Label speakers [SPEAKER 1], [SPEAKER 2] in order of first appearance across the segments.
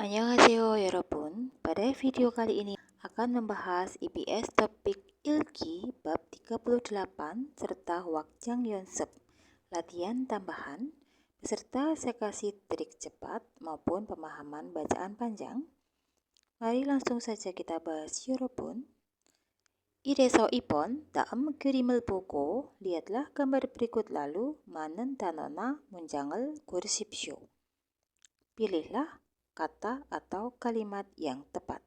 [SPEAKER 1] Annyeonghaseyo 여러분. Pada video kali ini akan membahas IPS topik Ilki bab 38 serta Wakjang Yonsep, latihan tambahan, beserta saya kasih trik cepat maupun pemahaman bacaan panjang. Mari langsung saja kita bahas 여러분. 이래서 이번 다음 그림을 보고 lihatlah gambar berikut lalu 많은 단어나 문장을 고르십시오. Pilihlah kata atau kalimat yang tepat.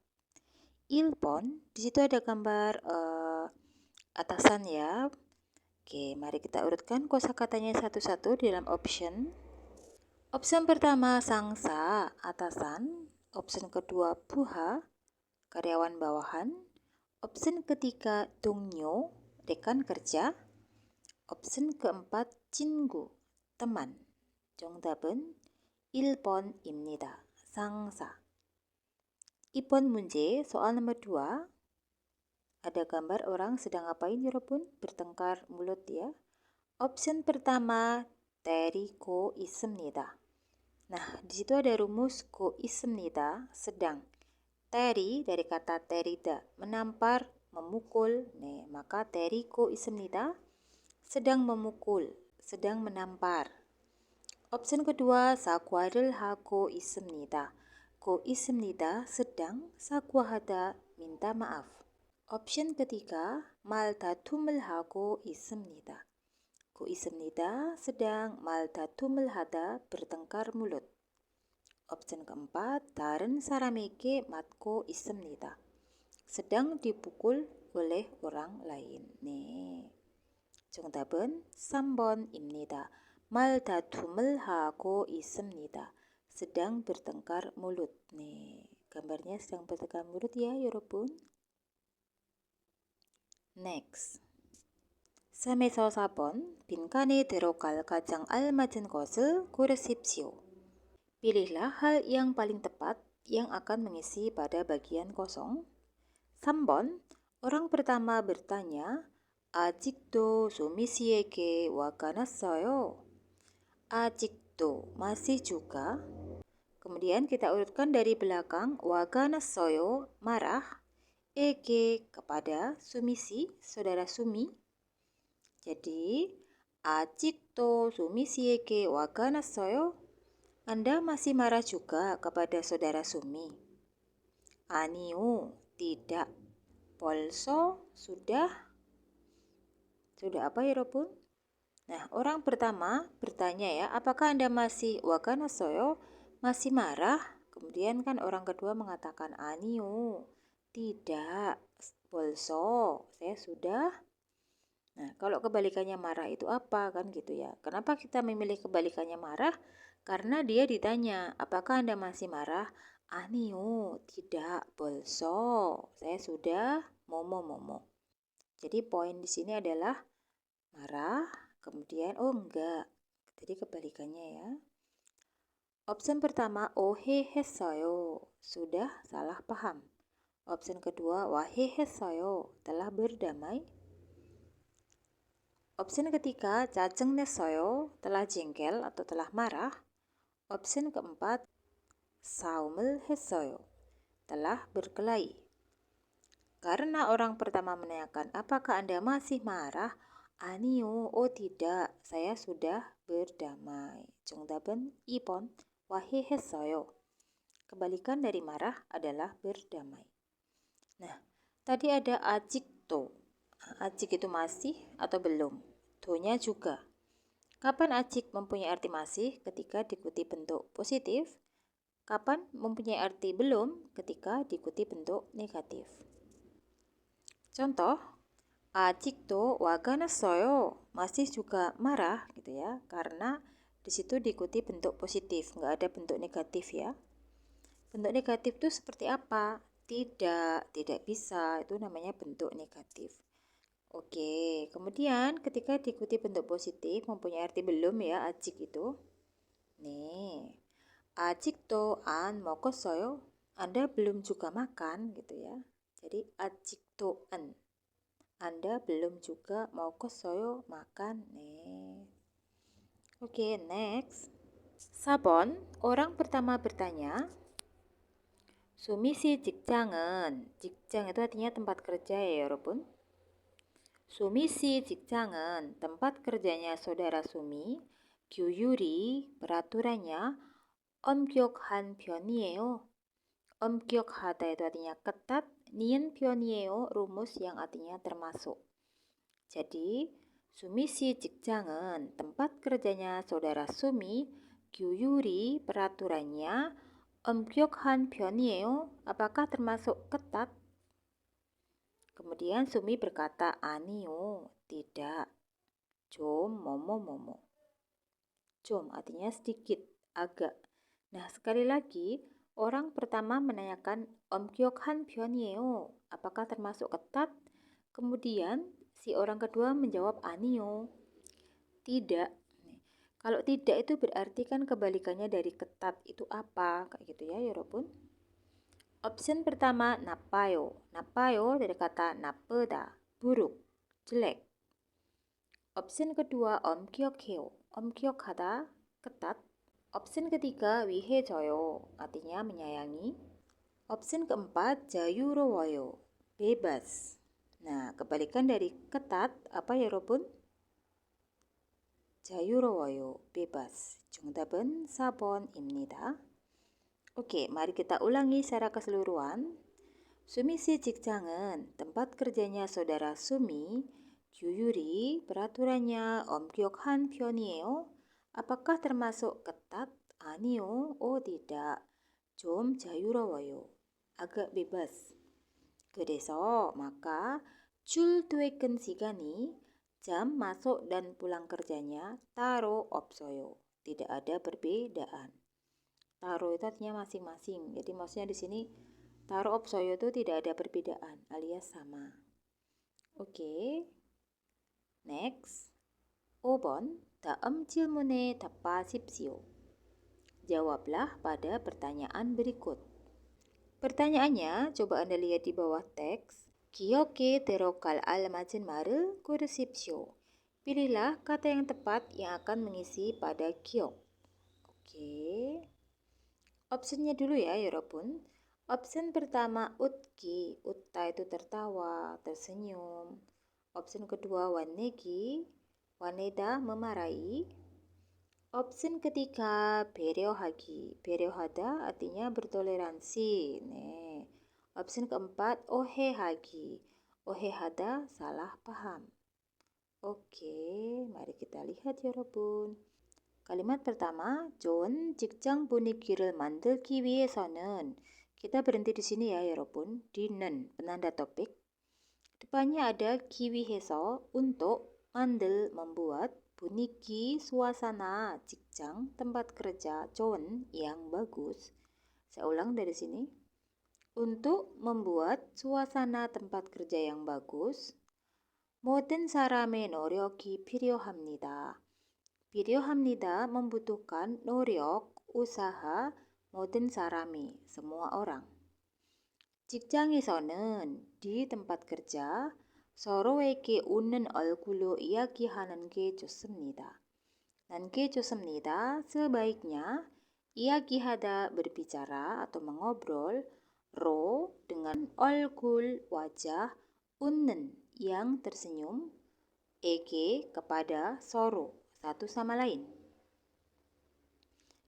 [SPEAKER 1] 1번, di situ ada gambar atasan ya. Oke, mari kita urutkan kosakatanya satu-satu di dalam option. Option pertama sangsa, atasan. Option kedua buha, karyawan bawahan. Option ketiga 동료, rekan kerja. Option keempat 친구, teman. 정답은 1번입니다. 상사. 2번 문제, soal nomor 2. Ada gambar orang sedang ngapain 여러분? Bertengkar mulut ya. Option pertama, 데리고 있습니다. Nah, di situ ada rumus 고 있습니다, sedang. Teri dari kata terida, menampar, memukul. Nih, maka 데리고 있습니다, sedang memukul, sedang menampar. Option kedua, 사과를 하고 있습니다. 고 있습니다, sedang, 사과하다, minta maaf. Option ketiga, 말다툼을 하고 있습니다. 고 있습니다, sedang, 말다툼을 하다, bertengkar mulut. Option keempat, 다른 사람에게 맞고 있습니다. sedang dipukul oleh orang lain. 네. 정답은 3번입니다. 말다툼을 하고 있습니다. sedang bertengkar mulut. 네. gambarnya sedang bertengkar mulut ya, 여러분. Next. 3에서 4번, 빈칸에 들어갈 가장 알맞은 것을 고르십시오. Pilihlah hal yang paling tepat yang akan mengisi pada bagian kosong. 3번, orang pertama bertanya, 아직도 소미 씨에게 화가 났어요. 아직도, masih juga. Kemudian kita urutkan dari belakang, 화가 났어요, marah. 에게, kepada, sumisi, saudara Sumi. Jadi, 아직도 소미 씨에게 화가 났어요. Anda masih marah juga kepada saudara Sumi? 아니요, tidak. 벌써, sudah. Sudah apa 여러분? Nah, orang pertama bertanya ya, apakah Anda masih 화가 났어요? Masih marah? Kemudian kan orang kedua mengatakan 아니요, tidak. 벌써, saya sudah. Nah, kalau kebalikannya marah itu apa kan gitu ya. Kenapa kita memilih kebalikannya marah? Karena dia ditanya, apakah Anda masih marah? 아니요, tidak. 벌써, saya sudah momo. Jadi poin di sini adalah marah, kemudian oh enggak. Jadi kebalikannya ya. Option pertama, 오해했어요. Sudah salah paham. Option kedua, 화해했어요. Telah berdamai. Option ketiga, 짜증냈어요. Telah jengkel atau telah marah. Option keempat, 싸움을 했어요. Telah berkelahi. Karena orang pertama menanyakan, apakah Anda masih marah? 아니요, oh tidak, saya sudah berdamai. 정답은 2번, 화해했어요. Kebalikan dari marah adalah berdamai. Nah, tadi ada 아직도. Ajik itu masih atau belum. Do-nya juga. Kapan ajik mempunyai arti masih? Ketika diikuti bentuk positif. Kapan mempunyai arti belum? Ketika diikuti bentuk negatif. Contoh, 아직도 화가 났어요. Masih juga marah gitu ya. Karena di situ diikuti bentuk positif, nggak ada bentuk negatif ya. Bentuk negatif itu seperti apa? Tidak bisa. Itu namanya bentuk negatif. Oke, kemudian ketika diikuti bentuk positif mempunyai arti belum ya, 아직 itu. Nih, 아직도 안 먹었어요. Anda belum juga makan gitu ya. Jadi 아직도 안. Anda belum juga 먹었어요, makan. Nih. Oke, next. 4번, orang pertama bertanya, Sumisi 직장은, 직장 itu artinya tempat kerja ya 여러분. Sumisi 직장은 tempat kerjanya saudara Sumi, 규율이 peraturannya 엄격한 편이에요. 엄격하다 itu artinya ketat, 니은 편이에요 rumus yang artinya termasuk. Jadi Sumisi 직장은 tempat kerjanya saudara Sumi, 규율이 peraturannya 엄격한 편이에요. Apakah termasuk ketat? Kemudian Sumi berkata, 아니요, tidak. 좀 뭐뭐뭐뭐. 좀 artinya sedikit, agak. Nah, sekali lagi, orang pertama menanyakan 엄격한 편이에요. Apakah termasuk ketat? Kemudian si orang kedua menjawab 아니요. Tidak. Kalau tidak itu berarti kan kebalikannya dari ketat itu apa? Kayak gitu ya, 여러분. Option pertama napayo. Napayo dari kata na쁘다, buruk, jelek. Option kedua 엄격해요. 엄격하다, ketat. Option ketiga 위해져요, artinya menyayangi. Option keempat 자유로워요, bebas. Nah, kebalikan dari ketat apa ya, 여러분? 자유로워요, bebas. 정답은 4번입니다. Oke, mari kita ulangi secara keseluruhan. Sumisi 직장은 tempat kerjanya saudara Sumi, 규율이 peraturannya 엄격한 편이에요. Apakah termasuk ketat? 아니요, oh tidak. 좀 자유로워요, agak bebas. 그래서 maka 출퇴근 시간이 jam masuk dan pulang kerjanya 따로 없어요. Tidak ada perbedaan. Taro itu artinya masing-masing. Jadi maksudnya di sini taro 없어요 itu tidak ada perbedaan alias sama. Oke. Next. 5번. 다음 질문에 답하십시오. Jawablah pada pertanyaan berikut. Pertanyaannya coba Anda lihat di bawah teks. 기억에 들어갈 알맞은 말을 고르십시오. Pilihlah kata yang tepat yang akan mengisi pada 기억. Oke. Optionnya dulu ya, 여러분. Option pertama utki, utta itu tertawa, tersenyum. Option kedua wanegi, waneda memarahi. Option ketiga 배려하기, 배려하다 artinya bertoleransi. Nih. Option keempat 오해하기, 오해하다 salah paham. Oke, mari kita lihat ya, 여러분. Kalimat pertama, 좋은 직장 분위기를 만들기 위해서는 kita berhenti di sini ya, 여러분. Di는 penanda topik. Depannya ada 기 위해서 untuk mandel membuat 분위기 suasana 직장 tempat kerja 좋은 yang bagus. Saya ulang dari sini. Untuk membuat suasana tempat kerja yang bagus, 모든 사람의 노력이 필요합니다. 필요합니다 membutuhkan 노력, usaha, 모든 사람이, semua orang. 직장에서는 di tempat kerja 서로에게 웃는 얼굴로 이야기하는 게 좋습니다. Dan 게 좋습니다. Sebaiknya 이야기하다 berbicara atau mengobrol, ro dengan 얼굴 wajah, 웃는 yang tersenyum, ege kepada 서로 satu sama lain.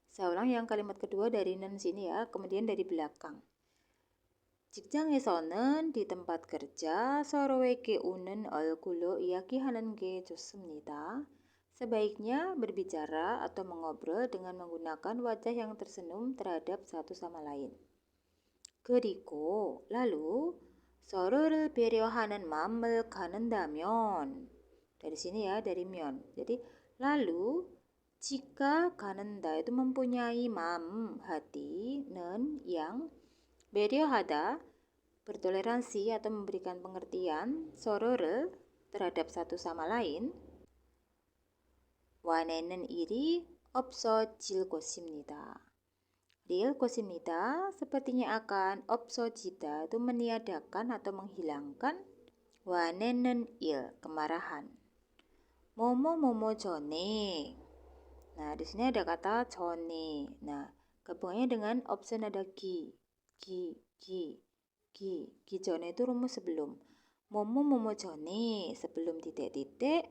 [SPEAKER 1] Saya ulang yang kalimat kedua dari nen sini ya, kemudian dari belakang. 직장에서는 di tempat kerja 서로에게 웃는 얼굴로 이야기하는 게 좋습니다. Sebaiknya berbicara atau mengobrol dengan menggunakan wajah yang tersenyum terhadap satu sama lain. 그리고 lalu 서로를 배려하는 마음을 갖는다면 dari sini ya, dari 면. Jadi lalu jika 갖는다 itu mempunyai maam, hati, nen yang 배려하다 bertoleransi atau memberikan pengertian, 서로를 terhadap satu sama lain. 원하는 일이 없어질 것입니다. Real 것입니다. Sepertinya akan 없어지다 itu meniadakan atau menghilangkan. 원하는 일, kemarahan. 뭐뭐 전에. Nah, di sini ada kata 전에. Nah, gabungannya dengan option ada gi. Gijone itu rumus sebelum. Momo jone sebelum titik-titik.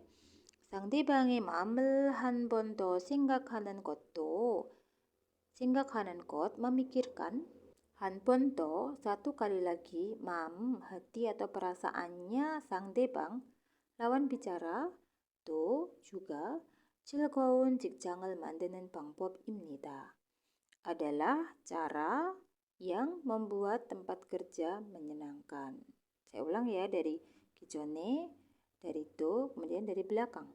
[SPEAKER 1] 상대방의 마음을 한 번 더 생각하는 것, memikirkan. 한 번 더, satu kali lagi, maam, hati atau perasaannya 상대방, lawan bicara, 또 juga 즐거운 직장을 만드는 방법입니다. adalah cara yang membuat tempat kerja menyenangkan. Saya ulang ya, dari 기존에, dari itu, kemudian dari belakang.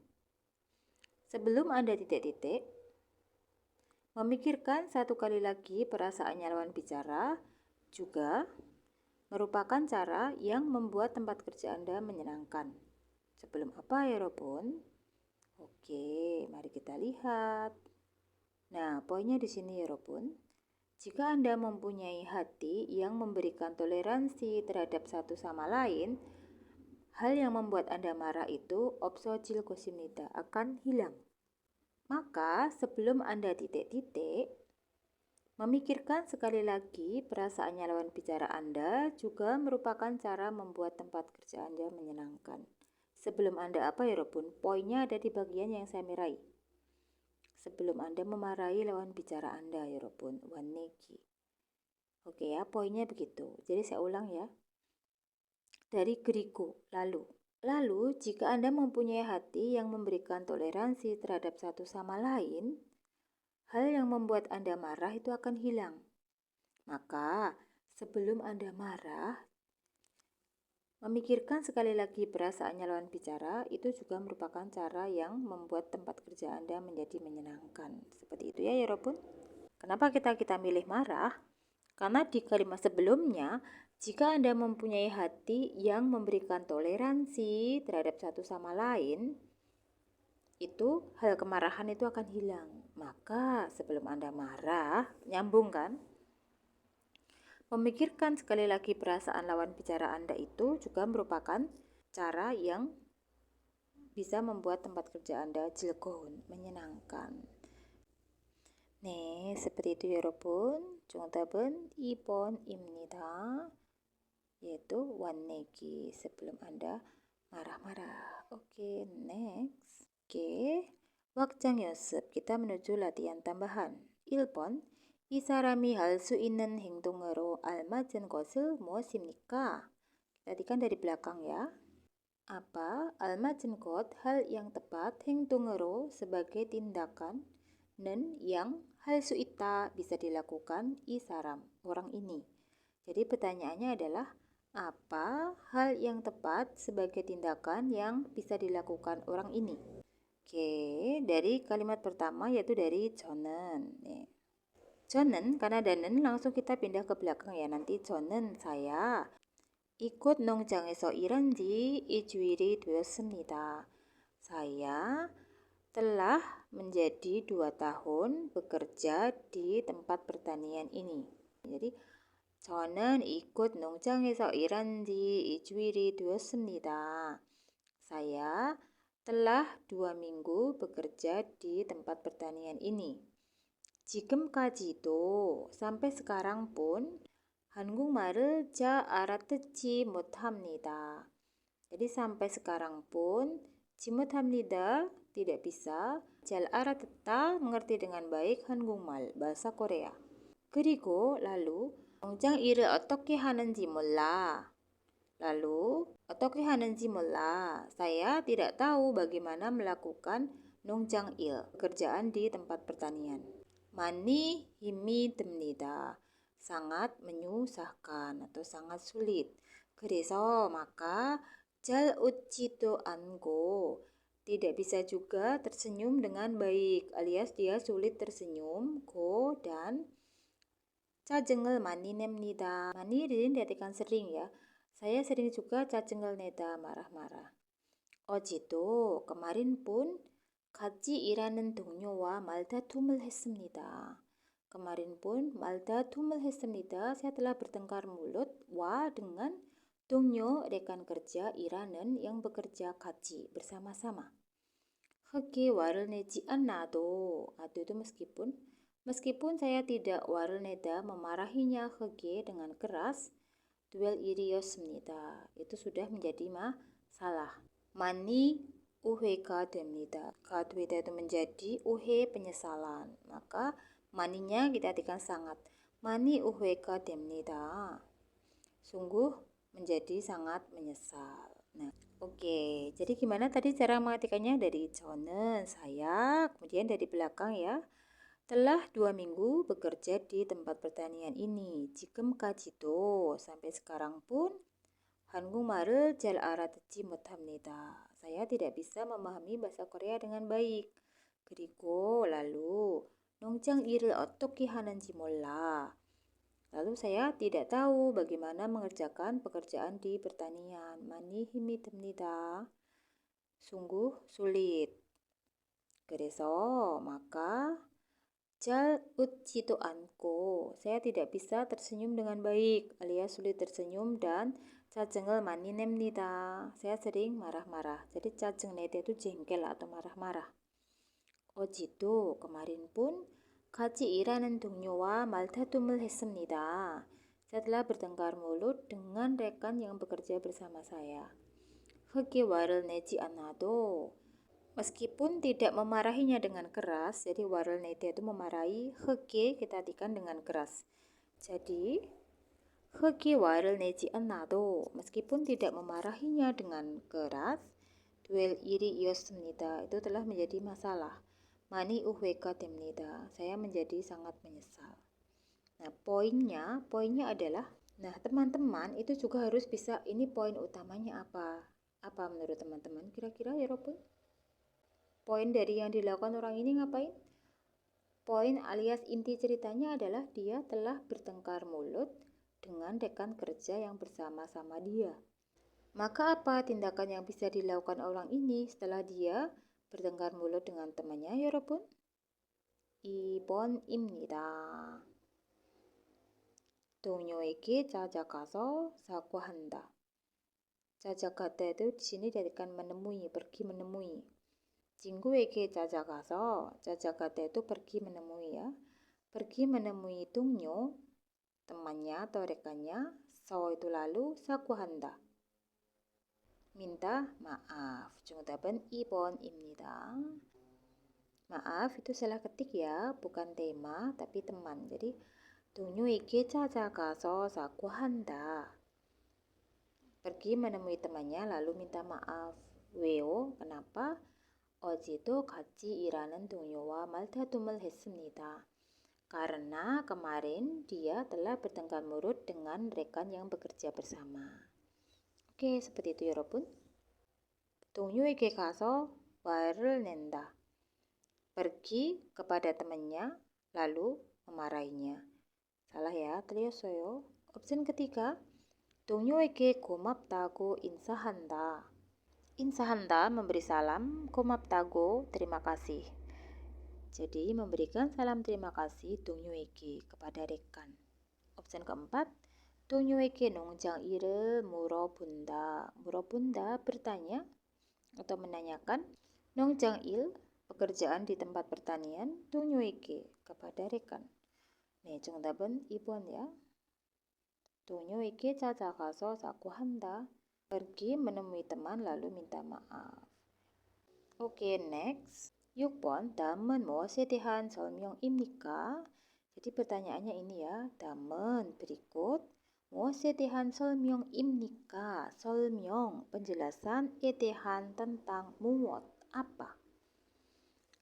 [SPEAKER 1] Sebelum ada titik-titik, memikirkan satu kali lagi perasaannya lawan bicara juga merupakan cara yang membuat tempat kerja Anda menyenangkan. Sebelum apa ya, Robun? Oke, mari kita lihat. Nah, poinnya di sini ya, Robun. Jika Anda mempunyai hati yang memberikan toleransi terhadap satu sama lain, hal yang membuat Anda marah itu 없어질 것입니다, akan hilang. Maka sebelum Anda titik-titik, memikirkan sekali lagi perasaannya lawan bicara Anda juga merupakan cara membuat tempat kerja Anda menyenangkan. Sebelum Anda apa ya, Robun? Poinnya ada di bagian yang saya meraih. Sebelum Anda memarahi lawan bicara Anda ya, Robun. Wanegi. Oke ya, poinnya begitu. Jadi saya ulang ya. Dari 그리고, lalu. Lalu, jika Anda mempunyai hati yang memberikan toleransi terhadap satu sama lain, hal yang membuat Anda marah itu akan hilang. Maka, sebelum Anda marah, memikirkan sekali lagi perasaannya lawan bicara itu juga merupakan cara yang membuat tempat kerja Anda menjadi menyenangkan. Seperti itu ya, Robun. Kenapa kita milih marah? Karena di kalimat sebelumnya, jika Anda mempunyai hati yang memberikan toleransi terhadap satu sama lain, itu hal kemarahan itu akan hilang. Maka sebelum Anda marah, nyambung kan? Memikirkan sekali lagi perasaan lawan bicara Anda itu juga merupakan cara yang bisa membuat tempat kerja Anda 즐거운, menyenangkan. 네, seperti itu ya, 여러분. 정답은 2번입니다. yaitu wanegi, sebelum Anda marah-marah. Oke, next. Oke, wak장 연습. Kita menuju latihan tambahan. 1번. 이 사람이 할 수 있는 행동으로 알맞은 것은 무엇입니까? Tadi kan dari belakang ya. Apa? 알맞은 것, hal yang tepat, 행동으로 sebagai tindakan, 는 yang hal 수 있다, bisa dilakukan, 이 사람, orang ini. Jadi pertanyaannya adalah apa hal yang tepat sebagai tindakan yang bisa dilakukan orang ini? Oke, dari kalimat pertama yaitu dari 저는. 네. 저는, karena da는 langsung kita pindah ke belakang ya. Nanti 저는, saya 이곳 농장에서 일한 지 2주일이 되었습니다. Saya telah menjadi 2 tahun bekerja di tempat pertanian ini. Jadi 저는 이곳 농장에서 일한 지 2주일이 되었습니다. Saya telah 2 minggu bekerja di tempat pertanian ini. 지금까지도, sampai sekarang pun, 한국말을 잘 알아듣지 못합니다. Jadi sampai sekarang pun, 못합니다, tidak bisa, 잘 알아듣다, mengerti dengan baik 한국말, bahasa Korea. 그리고 lalu, 농장 일을 어떻게 하는지 몰라. Lalu, 어떻게 하는지 몰라. Saya tidak tahu bagaimana melakukan 농장 일, pekerjaan di tempat pertanian. 많이 힘이 듭니다. sangat menyusahkan atau sangat sulit. 그래서 maka 잘 웃지도 않고, tidak bisa juga tersenyum dengan baik, alias dia sulit tersenyum. Go dan 짜증을 많이 냅니다. 많이 diartikan sering ya. Saya sering juga 짜증을 내다, marah-marah. 어제도, kemarin pun, 같이 일하는 동료와 말다툼을 했습니다. Kemarin pun 말다툼을 했습니다. Saya telah bertengkar mulut wa dengan 동료, rekan kerja, 일하는 yang bekerja 같이, bersama-sama. 크게 화를 내지 않아도, itu meskipun Meskipun saya tidak warneda memarahinya Hege dengan keras, duel irios입니다. Itu sudah menjadi masalah. Mani 우회가 됩니다. 가되다 itu menjadi uhe penyesalan. Maka maninya kita artikan sangat. Mani 우회가 됩니다. Sungguh menjadi sangat menyesal. Nah, oke. Jadi gimana tadi cara mengartikannya? Dari 저는 saya, kemudian dari belakang ya. Telah 2 minggu bekerja di tempat pertanian ini. 지금까지도 sampai sekarang pun 한국말을 잘 알아듣지 못합니다. Saya tidak bisa memahami bahasa Korea dengan baik. 그리고 lalu 농장 일을 어떻게 하는지 몰라. Lalu saya tidak tahu bagaimana mengerjakan pekerjaan di pertanian. 많이 힘이 듭니다. Sungguh sulit. 그래서 maka 잘 웃지도 않고 saya tidak bisa tersenyum dengan baik alias sulit tersenyum dan 짜증을 많이 냅니다. Saya sering marah-marah. Jadi 짜증 내다 itu jengkel atau marah-marah. 어제도 kemarin pun 같이 일하는 동료와 말다툼을 했습니다. Saya telah bertengkar mulut dengan rekan yang bekerja bersama saya. 흙에 화를 내지 않아도 meskipun tidak memarahinya dengan keras, jadi warul nete itu memarahi, hege kita artikan dengan keras. Jadi, hege warul neji annado, meskipun tidak memarahinya dengan keras, duel iri ios입니다. Itu telah menjadi masalah. Mani uhweka 됩니다. Saya menjadi sangat menyesal. Nah, poinnya adalah, nah teman-teman itu juga harus bisa, ini poin utamanya apa? Apa menurut teman-teman kira-kira ya Robun? Poin dari yang dilakukan orang ini ngapain? Poin alias inti ceritanya adalah dia telah bertengkar mulut dengan rekan kerja yang bersama-sama dia. Maka apa tindakan yang bisa dilakukan orang ini setelah dia bertengkar mulut dengan temannya, 여러분? 2번입니다. 동료에게 찾아가서 사과한다. 찾아가다 itu di sini diartikan menemui, pergi menemui. 친구에게 찾아가서 찾아가다 itu pergi menemui ya. Pergi menemui 동료, temannya atau rekannya. So itu lalu 사과한다. Minta maaf. 정답은 2번입니다. Maaf itu salah ketik ya, bukan tema tapi teman. Jadi 동료에게 찾아가서 사과한다. Pergi menemui temannya lalu minta maaf. 왜요? Kenapa? 어제도 같이 일하는 동료와 말다툼을 했습니다. Karena kemarin dia telah bertengkar mulut dengan rekan yang bekerja bersama. Oke, seperti itu 여러분. 동료에게 가서 화를 낸다. Pergi kepada temannya lalu memarahinya. Salah ya, 틀렸어요. Option ketiga, 동료에게 고맙다고 인사한다. Insahan다 memberi salam, 고맙다고 terima kasih. Jadi memberikan salam terima kasih 동료에게 kepada rekan. Option keempat, 동료에게 농장 일을 물어본다. 물어본다 bertanya atau menanyakan. 농장 일 pekerjaan di tempat pertanian. 동료에게 kepada rekan. 네, 정답은 2번 ya. 동료에게 찾아가서 사과한다. Pergi menemui teman lalu minta maaf. Oke, next. 6번. 다음은 무엇에 대한 설명입니까? Jadi pertanyaannya ini ya. 다음은 berikut. 무엇에 대한 설명입니까? 설명, penjelasan에 대한 tentang muot, apa?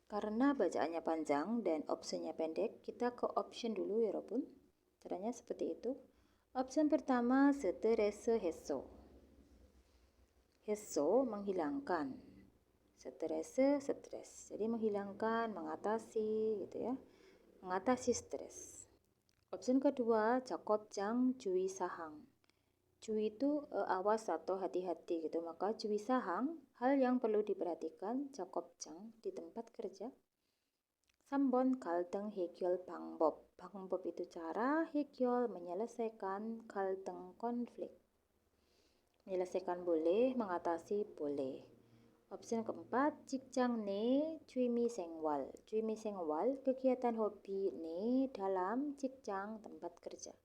[SPEAKER 1] Karena bacaannya panjang dan opsinya pendek, kita ke option dulu ya 여러분. Caranya seperti itu. Option pertama, 스트레스 해소. 해소 menghilangkan, stres. Jadi menghilangkan, mengatasi gitu ya. Mengatasi stres. Option kedua, 작업장 주의사항. 주의 itu awas atau hati-hati gitu. Maka 주의사항, hal yang perlu diperhatikan, 작업장 di tempat kerja. 3번 갈등 해결 방법. 방법 itu cara, 해결 menyelesaikan, 갈등 konflik. Menyelesaikan boleh, mengatasi boleh. Opsi keempat, 직장 내 취미 생활. 취미 생활, kegiatan hobi 내 dalam 직장 tempat kerja.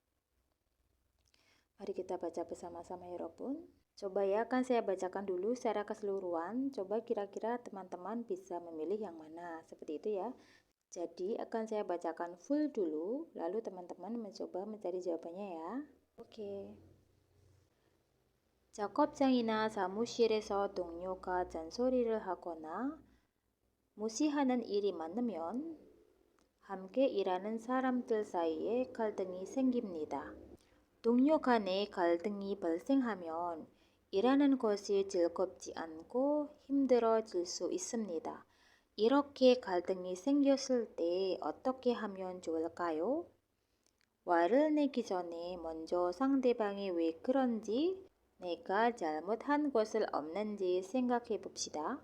[SPEAKER 1] Mari kita baca bersama-sama ya Robun. Coba ya, akan saya bacakan dulu secara keseluruhan. Coba kira-kira teman-teman bisa memilih yang mana. Seperti itu ya. Jadi akan saya bacakan full dulu, lalu teman-teman mencoba mencari jawabannya ya. Oke. 작업장이나 사무실에서 동료가 잔소리를 하거나 무시하는 일이 많으면 함께 일하는 사람들 사이에 갈등이 생깁니다. 동료 간에 갈등이 발생하면 일하는 것이 즐겁지 않고 힘들어질 수 있습니다. 이렇게 갈등이 생겼을 때 어떻게 하면 좋을까요? 화를 내기 전에 먼저 상대방이 왜 그런지, 내가 잘못한 것을 없는지 생각해 봅시다.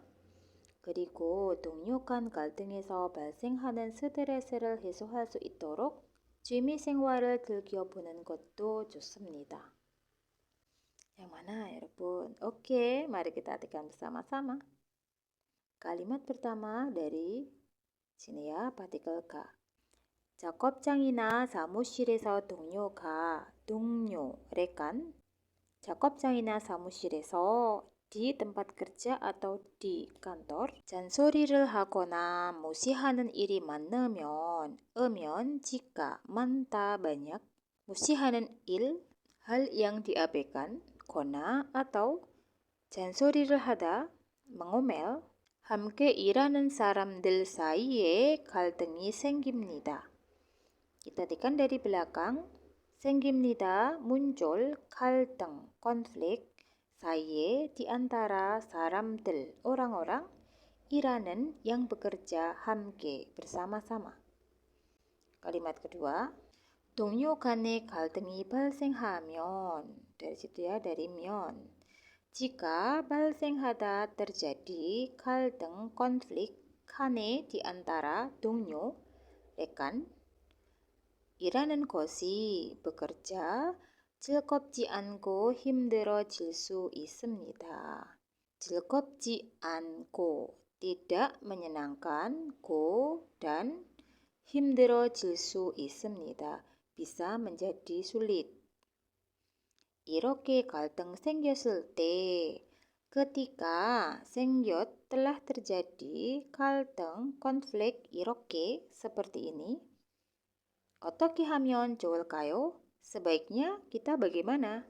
[SPEAKER 1] 그리고 동료 간 갈등에서 발생하는 스트레스를 해소할 수 있도록 취미 생활을 즐겨보는 것도 좋습니다. Yang mana 여러분? Oke, mari kita artikan bersama-sama. Kalimat pertama dari sini ya, partikel K. 작업장이나 사무실에서 동료, rekan. 작업장이나 사무실에서 di tempat kerja atau di kantor. 잔소리를 하거나 무시하는 일이 많으면, jika, 많다, banyak. 무시하는 일, hal yang diabaikan. 거나 atau 잔소리를 하다, mengomel. 함께 일하는 사람들 사이에 갈등이 생깁니다. Kita artikan dari belakang. 생깁니다, muncul, 갈등, konflik, saye, di antara, saram들, orang-orang, 일하는, yang bekerja, 함께, bersama-sama. Kalimat kedua, 동료 간의 갈등이 발생하면, dari situ ya, dari 면. Jika 발생하다, terjadi, 갈등, konflik, 간에, di antara, 동료, rekan, 일하는 것이, bekerja, 즐겁지 않고 힘들어질 수 있습니다. 즐겁지 않고, tidak menyenangkan, go, dan 힘들어질 수 있습니다. bisa menjadi sulit. 이렇게 갈등 생겼을 때, ketika, 생겼, telah terjadi, 갈등, konflik, 이렇게, seperti ini. 어떻게 하면 좋을까요? Sebaiknya kita bagaimana?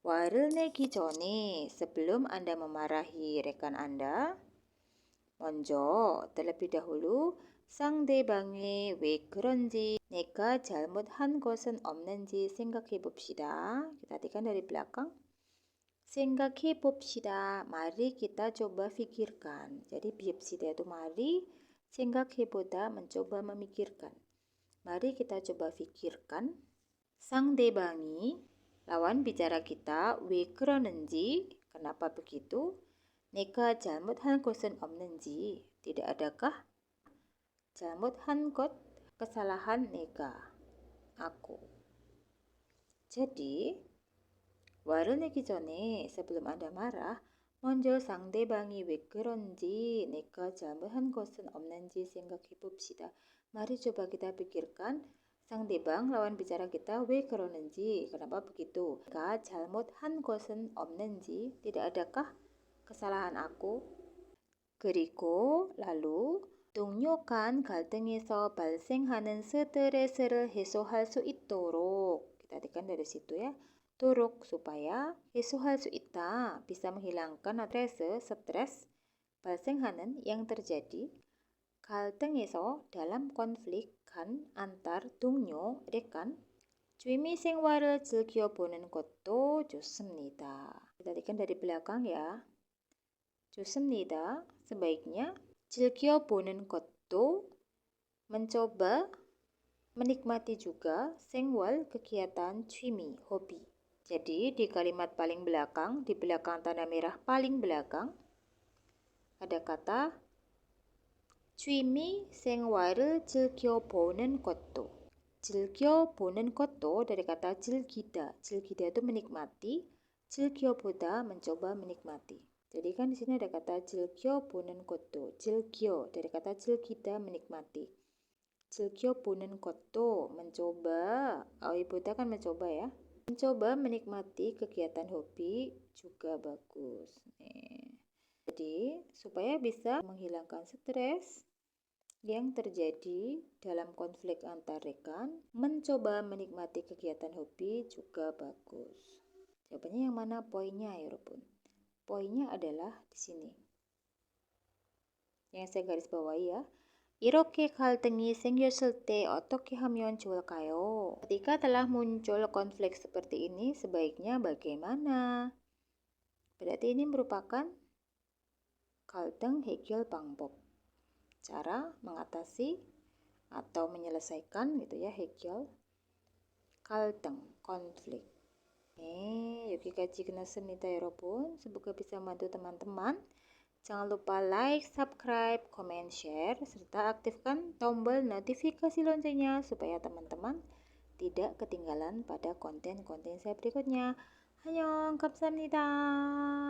[SPEAKER 1] 화를 내기 전에, sebelum Anda memarahi rekan Anda, 먼저, terlebih dahulu, 상대방이 왜 그런지, 내가 잘못한 것은 없는지 생각해 봅시다. Kita artikan dari belakang. 생각해 봅시다. Mari kita coba pikirkan. Jadi 봅시다 itu mari, 생각해 보다, mencoba memikirkan. Mari kita coba pikirkan. 상대방이, lawan bicara kita, 왜 그러는지, kenapa begitu. 내가 잘못한 것은 없는지, tidak adakah. 잘못한 것, kesalahan 내가, aku. Jadi, 화를 내기 전에, sebelum Anda marah, 먼저 상대방이 왜 그런지, 내가 잘못한 것은 없는지 생각해 봅시다. Mari coba kita pikirkan, 상대방, lawan bicara kita, 왜 그러는지, kenapa begitu. 내가 잘못한 것은 없는지, tidak adakah kesalahan aku. 그리고, lalu, 동료 간 갈등에서 발생하는 스트레스를 해소할 수 있도록. Kita artikan dari situ ya. 도록, supaya, 해소할 수 있다, bisa menghilangkan stres, 발생하는, yang terjadi. 갈등에서, dalam konflik, kan, antar, 동료, rekan. 취미 생활을 즐겨보는 것도 좋습니다. Kita artikan dari belakang ya. 좋습니다, sebaiknya. 즐겨보는 것도, mencoba, menikmati juga, 생활, kegiatan, 취미, hobi. Jadi di kalimat paling belakang, di belakang tanda merah paling belakang, ada kata 취미 생활을 즐겨보는 것도. 즐겨보는 것도 dari kata 즐기다. 즐기다 itu menikmati, 즐겨보다, mencoba menikmati. Jadi kan di sini ada kata 즐겨 보는 것도. 즐겨 dari kata 즐기다 menikmati. 즐겨 보는 것도 mencoba. Oh, Ibu kan mencoba ya. Mencoba menikmati kegiatan hobi juga bagus. Jadi supaya bisa menghilangkan stres yang terjadi dalam konflik antar rekan, mencoba menikmati kegiatan hobi juga bagus. Jawabannya yang mana poinnya ya, Robun? Poinnya adalah di sini. Yang saya garis bawahi ya. 이렇게 갈등이 생겼을 때 어떻게 하면 좋을까요? Ketika telah muncul konflik seperti ini, sebaiknya bagaimana? Berarti ini merupakan 갈등 해결 방법. Cara mengatasi atau menyelesaikan gitu ya, 해결. 갈등, konflik. 여기까지 끝났습니다, 여러분. Semoga bisa membantu teman-teman. Jangan lupa like, subscribe, comment, share, serta aktifkan tombol notifikasi loncengnya supaya teman-teman tidak ketinggalan pada konten-konten saya berikutnya. Annyeong, 감사합니다.